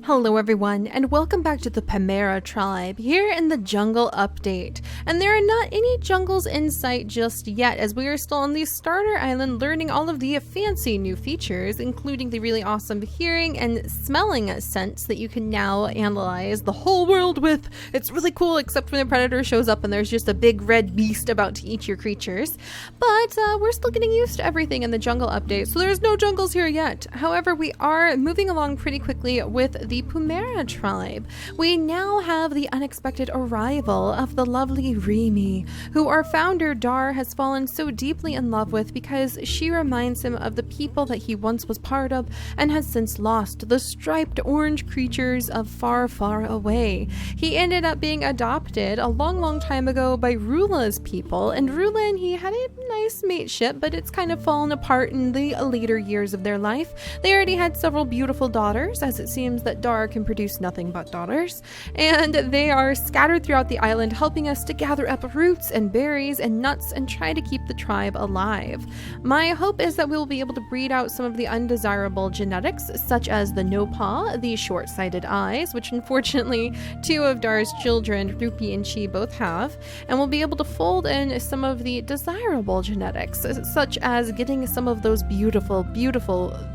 Hello everyone, and welcome back to the Pamera tribe, here in the jungle update. And there are not any jungles in sight just yet, as we are still on the starter island learning all of the fancy new features, including the really awesome hearing and smelling sense that you can now analyze the whole world with. It's really cool, except when the predator shows up and there's just a big red beast about to eat your creatures. But we're still getting used to everything in the jungle update, so there's no jungles here yet. However, we are moving along pretty quickly with the Pamera tribe. We now have the unexpected arrival of the lovely Remy, who our founder Dar has fallen so deeply in love with because she reminds him of the people that he once was part of and has since lost, the striped orange creatures of far, far away. He ended up being adopted a long time ago by Rula's people, and Rula and he had a nice mateship, but it's kind of fallen apart in the later years of their life. They already had several beautiful daughters, as it seems that Dar can produce nothing but daughters, and they are scattered throughout the island, helping us to gather up roots and berries and nuts and try to keep the tribe alive. My hope is that we will be able to breed out some of the undesirable genetics, such as the no paw, the short-sighted eyes, which unfortunately two of Dar's children, Rupi and Chi, both have, and we'll be able to fold in some of the desirable genetics, such as getting some of those beautiful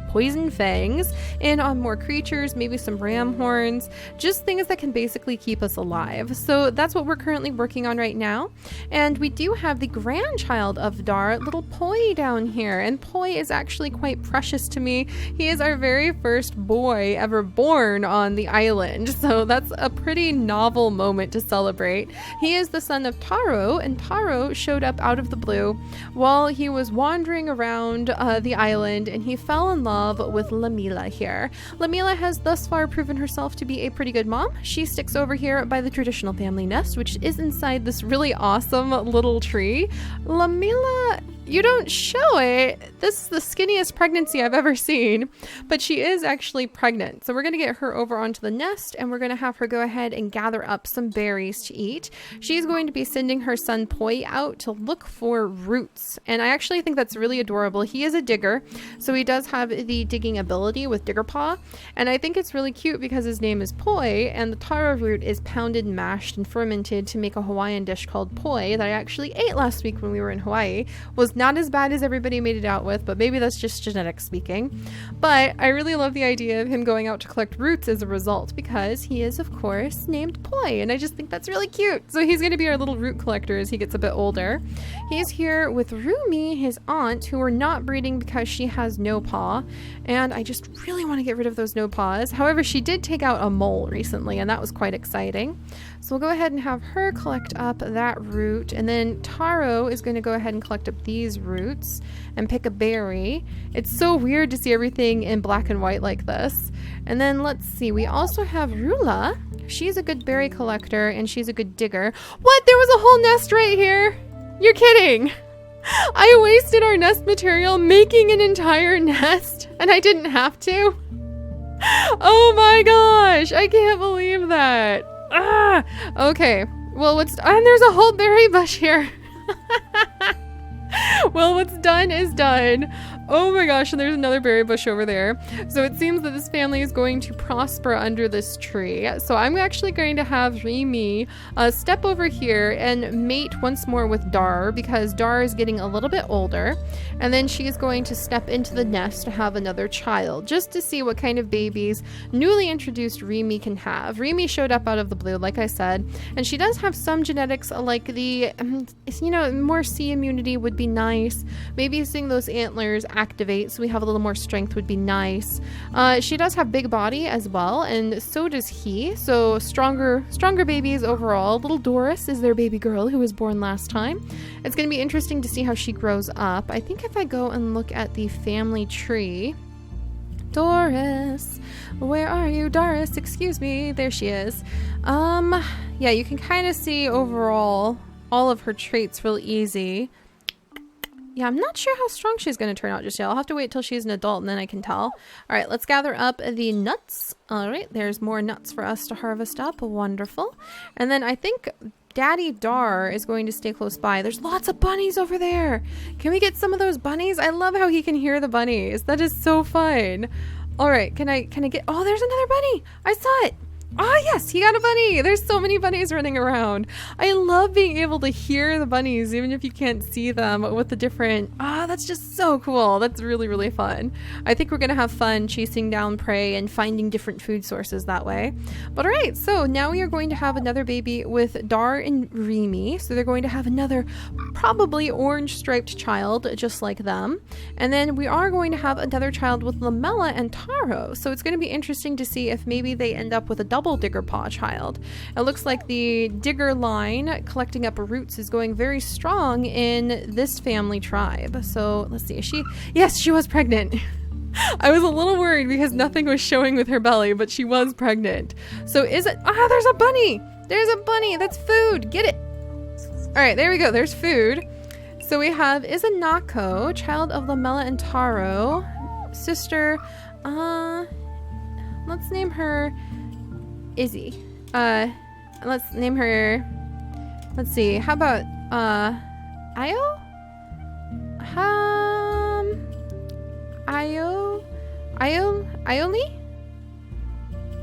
poison fangs in on more creatures, maybe some ram horns, just things that can basically keep us alive. So that's what we're currently working on right now. And we do have the grandchild of Dar, little Poi, down here, and Poi is actually quite precious to me. He is our very first boy ever born on the island, so that's a pretty novel moment to celebrate. He is the son of Taro, and Taro showed up out of the blue while he was wandering around the island, and he fell in love with Lamila here. Lamila has thus far proven herself to be a pretty good mom. She sticks over here by the traditional family nest, which is inside this really awesome little tree. Lamila, you don't show it. This is the skinniest pregnancy I've ever seen, but she is actually pregnant. So we're going to get her over onto the nest, and we're going to have her go ahead and gather up some berries to eat. She's going to be sending her son Poi out to look for roots, and I actually think that's really adorable. He is a digger, so he does have the digging ability with digger paw, and I think it's really cute because his name is Poi, and the taro root is pounded, mashed, and fermented to make a Hawaiian dish called poi that I actually ate last week when we were in Hawaii. Was not as bad as everybody made it out with, but maybe that's just genetics speaking. But I really love the idea of him going out to collect roots as a result, because he is of course named Poi, and I just think that's really cute. So he's going to be our little root collector as he gets a bit older. He's here with Rumi, his aunt, who we're not breeding because she has no paw, and I just really want to get rid of those no paws. However, she did take out a mole recently, and that was quite exciting. So we'll go ahead and have her collect up that root, and then Taro is going to go ahead and collect up these roots and pick a berry. It's so weird to see everything in black and white like this. And then let's see, we also have Rula. She's a good berry collector and she's a good digger. What? There was a whole nest right here? You're kidding. I wasted our nest material making an entire nest and I didn't have to. Oh my gosh, I can't believe that. Okay, well, and there's a whole berry bush here. Well, what's done is done. Oh my gosh, and there's another berry bush over there. So it seems that this family is going to prosper under this tree. So I'm actually going to have Remy step over here and mate once more with Dar, because Dar is getting a little bit older. And then she is going to step into the nest to have another child, just to see what kind of babies newly introduced Remy can have. Remy showed up out of the blue, like I said, and she does have some genetics like the, more sea immunity would be nice. Maybe seeing those antlers activate so we have a little more strength would be nice. She does have big body as well, and so does he, so stronger babies overall. Little Doris is their baby girl who was born last time. It's going to be interesting to see how she grows up. I think if I go and look at the family tree, Doris, where are you? Doris, excuse me, there she is. Yeah, you can kind of see overall all of her traits real easy. Yeah, I'm not sure how strong she's going to turn out just yet. I'll have to wait till she's an adult and then I can tell. All right, let's gather up the nuts. All right, there's more nuts for us to harvest up. Wonderful. And then I think Daddy Dar is going to stay close by. There's lots of bunnies over there. Can we get some of those bunnies? I love how he can hear the bunnies. That is so fun. All right, can I get, oh, there's another bunny. I saw it. Oh yes, he got a bunny. There's so many bunnies running around. I love being able to hear the bunnies, even if you can't see them with the different, that's just so cool. That's really, really fun. I think we're gonna have fun chasing down prey and finding different food sources that way. But all right, so now we are going to have another baby with Dar and Remy. So they're going to have another probably orange striped child, just like them. And then we are going to have another child with Lamella and Taro. So it's gonna be interesting to see if maybe they end up with a double digger paw child. It looks like the digger line collecting up roots is going very strong in this family tribe. So let's see, yes, she was pregnant. I was a little worried because nothing was showing with her belly, but she was pregnant. So is it, there's a bunny. There's a bunny. That's food. Get it. All right, there we go. There's food. So we have Izanako, child of Lamella and Taro, sister. Let's name her Izzy. Let's name her, let's see, how about Io? Ioli?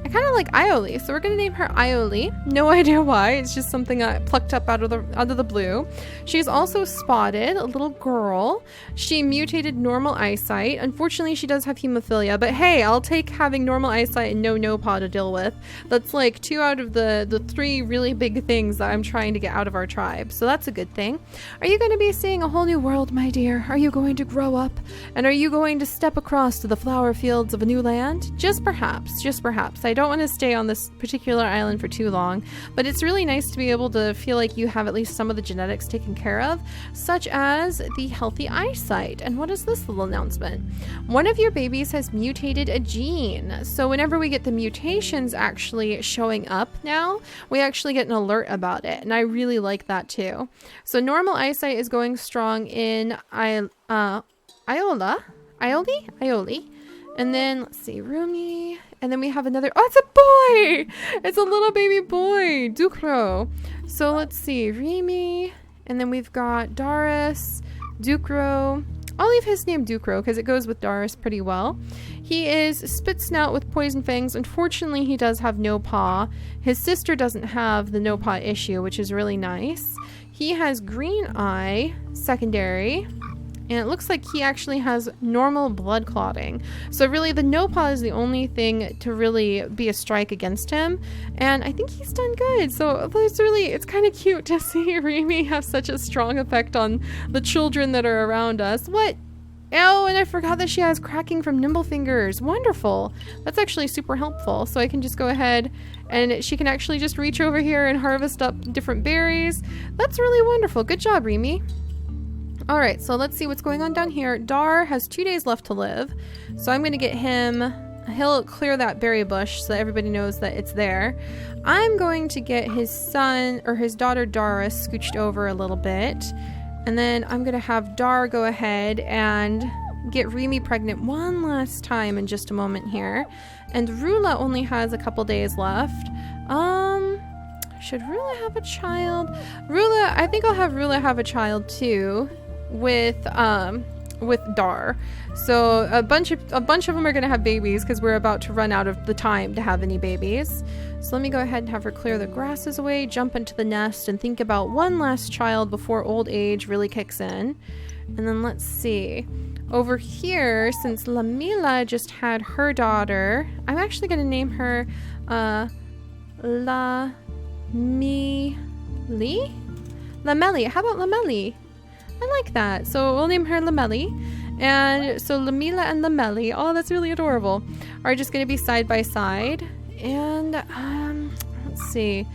I kind of like Ioli, so we're gonna name her Ioli. No idea why. It's just something I plucked up out of the blue. She's also spotted, a little girl. She mutated normal eyesight. Unfortunately, she does have hemophilia, but hey, I'll take having normal eyesight and no paw to deal with. That's like 2 out of the 3 really big things that I'm trying to get out of our tribe. So that's a good thing. Are you going to be seeing a whole new world, my dear? Are you going to grow up? And are you going to step across to the flower fields of a new land? Just perhaps, just perhaps. I don't want to stay on this particular island for too long, but it's really nice to be able to feel like you have at least some of the genetics taken care of, such as the healthy eyesight. And what is this little announcement? One of your babies has mutated a gene. So whenever we get the mutations actually showing up now, we actually get an alert about it. And I really like that too. So normal eyesight is going strong in Ioli. And then let's see, Rumi. And then we have another, it's a boy! It's a little baby boy, Dukro. So let's see, Remy. And then we've got Doris, Dukro. I'll leave his name Dukro because it goes with Doris pretty well. He is spit snout with poison fangs. Unfortunately, he does have no paw. His sister doesn't have the no paw issue, which is really nice. He has green eye, secondary. And it looks like he actually has normal blood clotting. So really the no paw is the only thing to really be a strike against him. And I think he's done good. So it's kind of cute to see Remy have such a strong effect on the children that are around us. What? Oh, and I forgot that she has cracking from nimble fingers. Wonderful. That's actually super helpful. So I can just go ahead and she can actually just reach over here and harvest up different berries. That's really wonderful. Good job, Remy. All right, so let's see what's going on down here. Dar has 2 days left to live. So I'm going to get him, he'll clear that berry bush so that everybody knows that it's there. I'm going to get his son or his daughter Doris scooched over a little bit. And then I'm going to have Dar go ahead and get Remy pregnant one last time in just a moment here. And Rula only has a couple days left. Should Rula have a child? I think I'll have Rula have a child too. With Dar. So a bunch of them are going to have babies because we're about to run out of the time to have any babies. So let me go ahead and have her clear the grasses away, jump into the nest, and think about one last child before old age really kicks in. And then let's see. Over here, since Lamila just had her daughter, I'm actually going to name her Lameli? Lameli. How about Lameli? I like that. So we'll name her Lameli. And so Lamila and Lameli, oh, that's really adorable, are just going to be side by side. And let's see.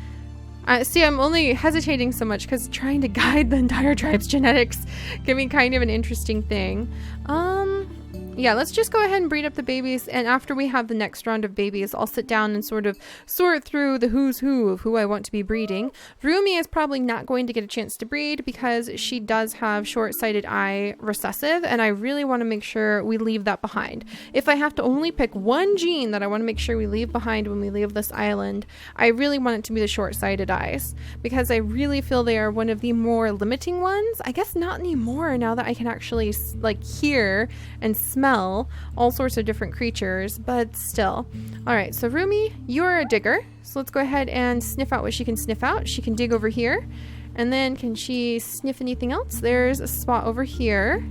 I'm only hesitating so much because trying to guide the entire tribe's genetics can be kind of an interesting thing. Yeah, let's just go ahead and breed up the babies, and after we have the next round of babies, I'll sit down and sort of sort through the who's who of who I want to be breeding. Rumi is probably not going to get a chance to breed because she does have short-sighted eye recessive, and I really want to make sure we leave that behind. If I have to only pick one gene that I want to make sure we leave behind when we leave this island, I really want it to be the short-sighted eyes, because I really feel they are one of the more limiting ones. I guess not anymore now that I can actually like hear and smell smell all sorts of different creatures, but still. All right, so Rumi, you're a digger. So let's go ahead and sniff out what she can sniff out. She can dig over here. And then can she sniff anything else? There's a spot over here.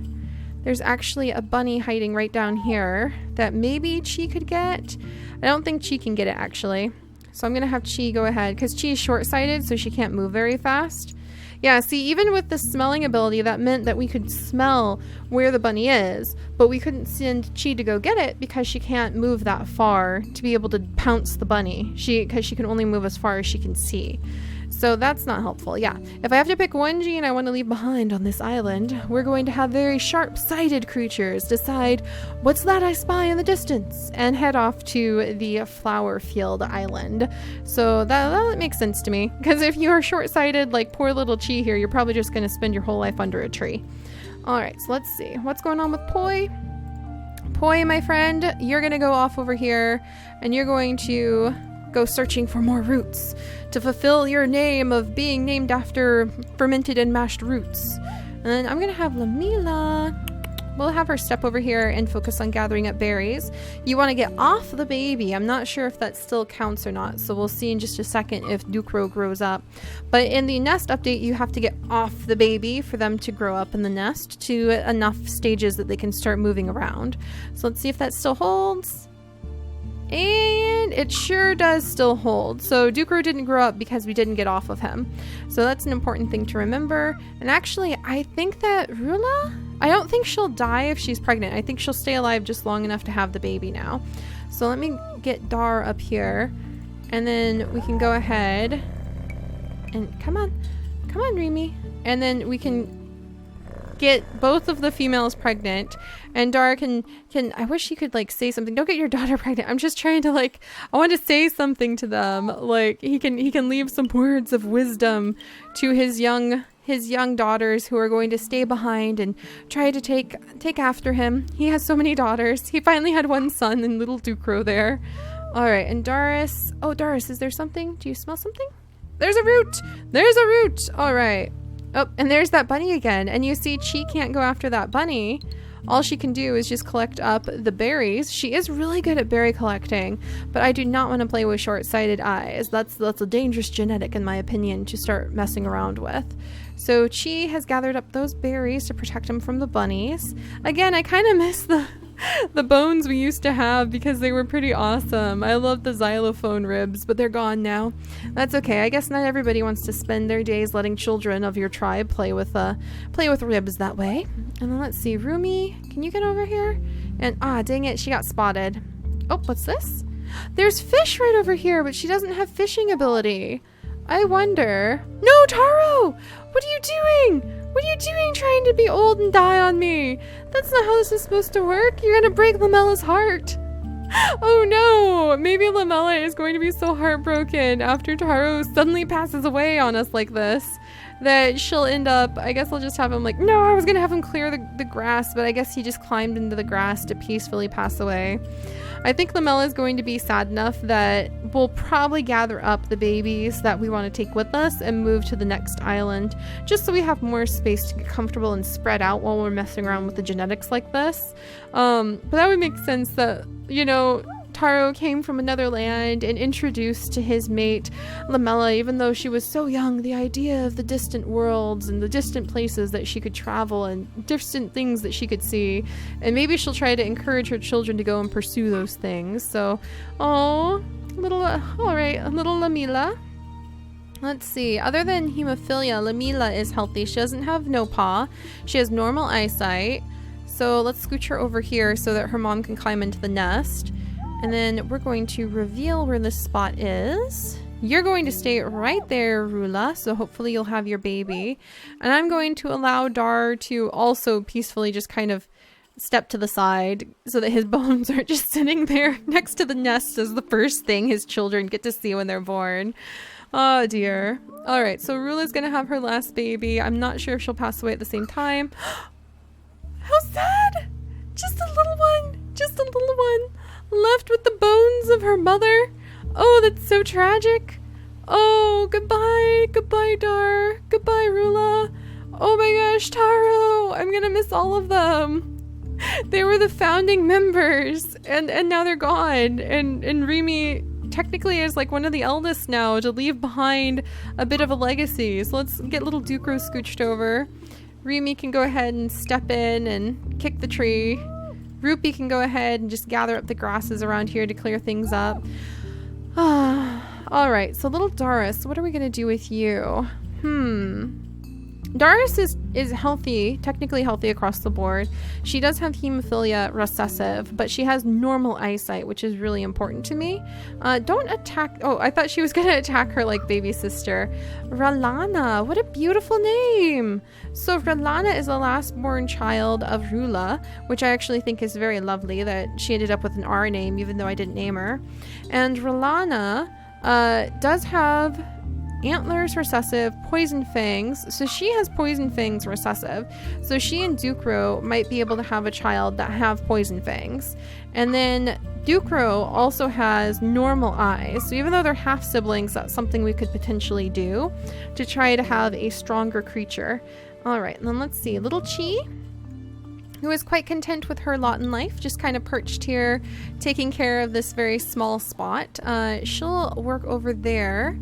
There's actually a bunny hiding right down here that maybe Chi could get. I don't think Chi can get it actually. So I'm gonna have Chi go ahead because Chi is short-sighted, so she can't move very fast. Yeah, see, even with the smelling ability, that meant that we could smell where the bunny is, but we couldn't send Chi to go get it because she can't move that far to be able to pounce the bunny. Because she can only move as far as she can see. So that's not helpful. Yeah, if I have to pick one gene I want to leave behind on this island, we're going to have very sharp-sighted creatures decide what's that I spy in the distance and head off to the flower field island. So that makes sense to me, because if you are short-sighted like poor little Chi here, you're probably just going to spend your whole life under a tree. All right, so let's see what's going on with Poi. Poi, my friend, you're going to go off over here and you're going to go searching for more roots to fulfill your name of being named after fermented and mashed roots. And then I'm gonna have Lamila. We'll have her step over here and focus on gathering up berries. You want to get off the baby. I'm not sure if that still counts or not, so we'll see in just a second if Ducro grows up. But in the nest update, you have to get off the baby for them to grow up in the nest to enough stages that they can start moving around. So let's see if that still holds. And it sure does still hold. So Ducro didn't grow up because we didn't get off of him. So that's an important thing to remember. And actually, I think that Rula, I don't think she'll die if she's pregnant. I think she'll stay alive just long enough to have the baby now. So let me get Dar up here. And then we can go ahead and come on, Remy. And then we can get both of the females pregnant, and Dar can I wish he could like say something. Don't get your daughter pregnant. I'm just trying to like, I want to say something to them. Like he can leave some words of wisdom to his young daughters who are going to stay behind and try to take after him. He has so many daughters. He finally had one son in little Ducro there. All right, and Doris. Oh, Doris, is there something? Do you smell something? There's a root. There's a root. All right. Oh, and there's that bunny again. And you see Chi can't go after that bunny. All she can do is just collect up the berries. She is really good at berry collecting, but I do not want to play with short-sighted eyes. That's a dangerous genetic, in my opinion, to start messing around with. So Chi has gathered up those berries to protect him from the bunnies. Again, I kind of miss the bones we used to have because they were pretty awesome. I love the xylophone ribs, but they're gone now. That's okay. I guess not everybody wants to spend their days letting children of your tribe play with ribs that way. And then let's see, Rumi, can you get over here? And dang it, she got spotted. Oh, what's this? There's fish right over here, but she doesn't have fishing ability. I wonder. No, Taro! What are you doing? What are you doing trying to be old and die on me? That's not how this is supposed to work. You're gonna break Lamella's heart. Oh no! Maybe Lamella is going to be so heartbroken after Taro suddenly passes away on us like this that she'll end up, I guess I'll just have him like, no, I was gonna have him clear the grass, but I guess he just climbed into the grass to peacefully pass away. I think Lamella is going to be sad enough that we'll probably gather up the babies that we want to take with us and move to the next island, just so we have more space to get comfortable and spread out while we're messing around with the genetics like this. But that would make sense that, you know, Taro came from another land and introduced to his mate Lamella, even though she was so young, the idea of the distant worlds and the distant places that she could travel and distant things that she could see, and maybe she'll try to encourage her children to go and pursue those things. So, all right, a little Lamila. Let's see, other than hemophilia, Lamila is healthy. She doesn't have no paw. She has normal eyesight. So let's scooch her over here so that her mom can climb into the nest. And then we're going to reveal where this spot is. You're going to stay right there, Rula, so hopefully you'll have your baby. And I'm going to allow Dar to also peacefully just kind of step to the side so that his bones aren't just sitting there next to the nest as the first thing his children get to see when they're born. Oh dear. All right, so Rula's gonna have her last baby. I'm not sure if she'll pass away at the same time. How sad! Just a little one, left with the bones of her mother. Oh, that's so tragic. Oh, goodbye Dar, goodbye Rula. Oh my gosh, Taro, I'm gonna miss all of them. They were the founding members, and now they're gone. And Remy technically is like one of the eldest now to leave behind a bit of a legacy. So let's get little Ducro scooched over. Remy can go ahead and step in and kick the tree. Rupee can go ahead and just gather up the grasses around here to clear things up. All right, so little Doris, what are we gonna do with you? Doris is healthy, technically healthy across the board. She does have hemophilia recessive, but she has normal eyesight, which is really important to me. Don't attack. Oh, I thought she was going to attack her like baby sister. Ralana, what a beautiful name. So Ralana is the last born child of Rula, which I actually think is very lovely that she ended up with an R name, even though I didn't name her. And Ralana does have antlers recessive, poison fangs. So she has poison fangs recessive. So she and Ducro might be able to have a child that have poison fangs. And then Ducro also has normal eyes. So even though they're half siblings, that's something we could potentially do to try to have a stronger creature. All right, and then let's see. Little Chi, who is quite content with her lot in life, just kind of perched here, taking care of this very small spot. She'll work over there.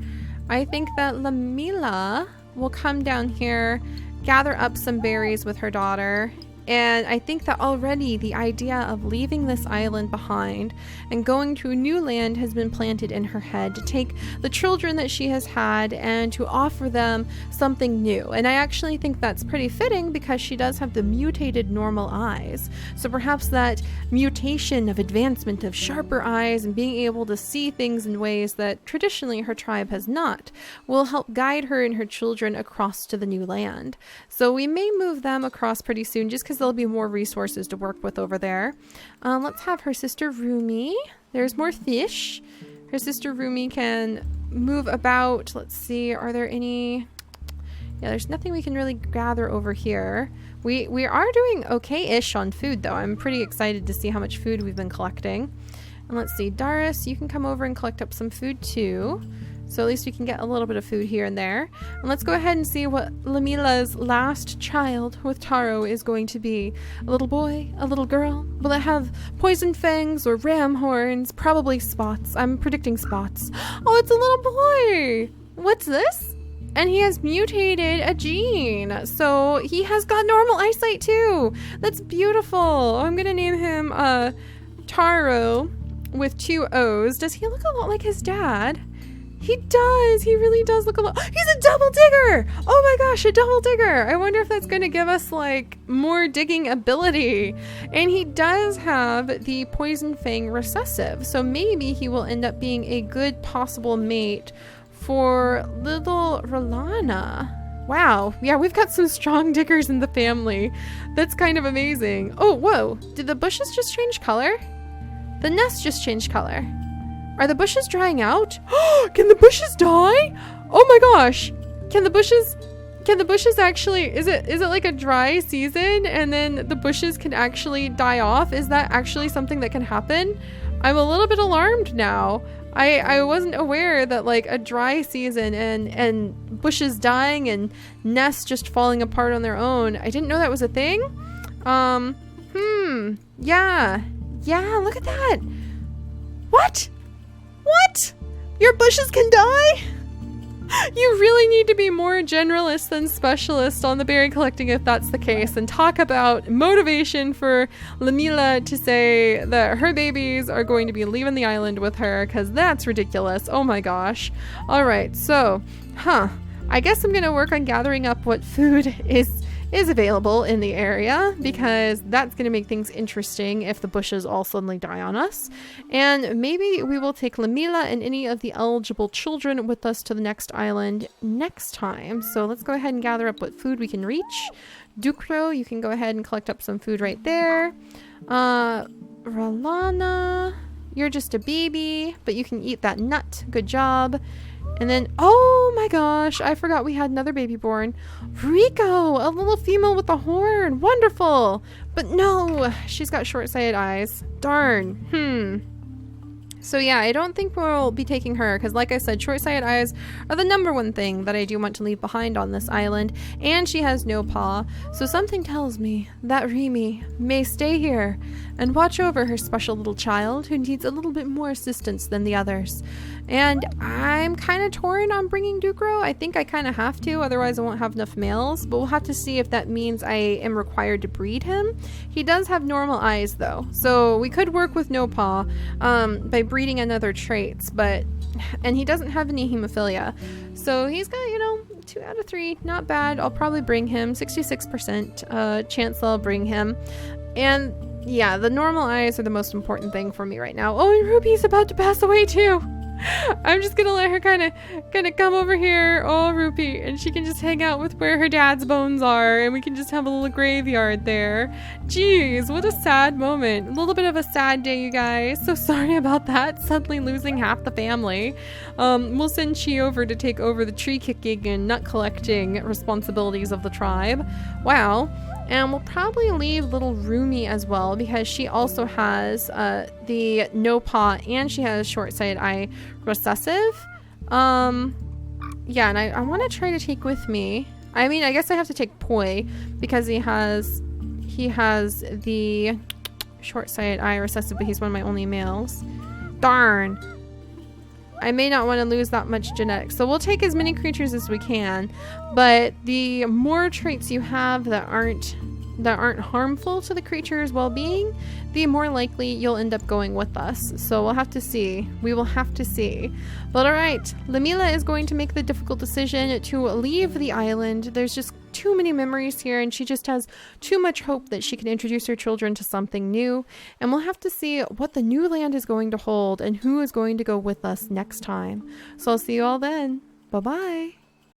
I think that Lamila will come down here, gather up some berries with her daughter, and I think that already the idea of leaving this island behind and going to a new land has been planted in her head to take the children that she has had and to offer them something new. And I actually think that's pretty fitting because she does have the mutated normal eyes. So perhaps that mutation of advancement of sharper eyes and being able to see things in ways that traditionally her tribe has not will help guide her and her children across to the new land. So we may move them across pretty soon just because there'll be more resources to work with over there. Let's have her sister Rumi. There's more fish. Her sister Rumi can move about. Let's see, are there any... Yeah, there's nothing we can really gather over here. We are doing okay-ish on food, though. I'm pretty excited to see how much food we've been collecting. And let's see, Doris, you can come over and collect up some food, too. So at least we can get a little bit of food here and there. And let's go ahead and see what Lamila's last child with Taro is going to be. A little boy? A little girl? Will it have poison fangs or ram horns? Probably spots. I'm predicting spots. Oh, it's a little boy! What's this? And he has mutated a gene. So he has got normal eyesight too. That's beautiful. I'm gonna name him Taro with 2 O's. Does he look a lot like his dad? He does. He really does look a lot. He's a double digger. Oh my gosh, a double digger. I wonder if that's going to give us like more digging ability. And he does have the poison fang recessive. So maybe he will end up being a good possible mate for little Rolana. Wow. Yeah, we've got some strong diggers in the family. That's kind of amazing. Oh, whoa. Did the bushes just change color? The nest just changed color. Are the bushes drying out? Can the bushes die? Oh my gosh. Can the bushes actually, is it like a dry season and then the bushes can actually die off? Is that actually something that can happen? I'm a little bit alarmed now. I wasn't aware that like a dry season and bushes dying and nests just falling apart on their own. I didn't know that was a thing. Yeah, look at that. What? What? Your bushes can die? You really need to be more generalist than specialist on the berry collecting if that's the case, and talk about motivation for Lamila to say that her babies are going to be leaving the island with her, because that's ridiculous. Oh my gosh. All right, so, I guess I'm going to work on gathering up what food is available in the area, because that's going to make things interesting if the bushes all suddenly die on us. And maybe we will take Lamila and any of the eligible children with us to the next island next time. So let's go ahead and gather up what food we can reach. Ducro, you can go ahead and collect up some food right there. Rolana, you're just a baby, but you can eat that nut. Good job. And then, oh my gosh, I forgot we had another baby born. Rico, a little female with a horn. Wonderful. But no, she's got short-sighted eyes. Darn. So yeah, I don't think we'll be taking her because, like I said, short-sighted eyes are the number one thing that I do want to leave behind on this island, and she has no paw. So something tells me that Remy may stay here and watch over her special little child who needs a little bit more assistance than the others. And I'm kind of torn on bringing Ducro. I think I kind of have to, otherwise I won't have enough males, but we'll have to see if that means I am required to breed him. He does have normal eyes though, so we could work with no paw by breeding another traits, and he doesn't have any hemophilia, so he's got, 2 out of 3, not bad. I'll probably bring him, 66% chance I'll bring him. And yeah, the normal eyes are the most important thing for me right now. Oh, and Ruby's about to pass away too. I'm just gonna let her kind of come over here, oh Rupee, and she can just hang out with where her dad's bones are, and we can just have a little graveyard there. Jeez, what a sad moment. A little bit of a sad day, you guys. So sorry about that, suddenly losing half the family. We'll send Chi over to take over the tree kicking and nut collecting responsibilities of the tribe. Wow. And we'll probably leave little Rumi as well because she also has the no paw and she has short-sighted eye recessive. Yeah, and I want to try to take with me. I mean, I guess I have to take Poi because he has the short-sighted eye recessive, but he's one of my only males. Darn. I may not want to lose that much genetics. So we'll take as many creatures as we can, but the more traits you have that aren't harmful to the creature's well-being, the more likely you'll end up going with us. So we'll have to see. We will have to see. But alright, Lamila is going to make the difficult decision to leave the island. There's just too many memories here, and she just has too much hope that she can introduce her children to something new. And we'll have to see what the new land is going to hold and who is going to go with us next time. So I'll see you all then. Bye-bye.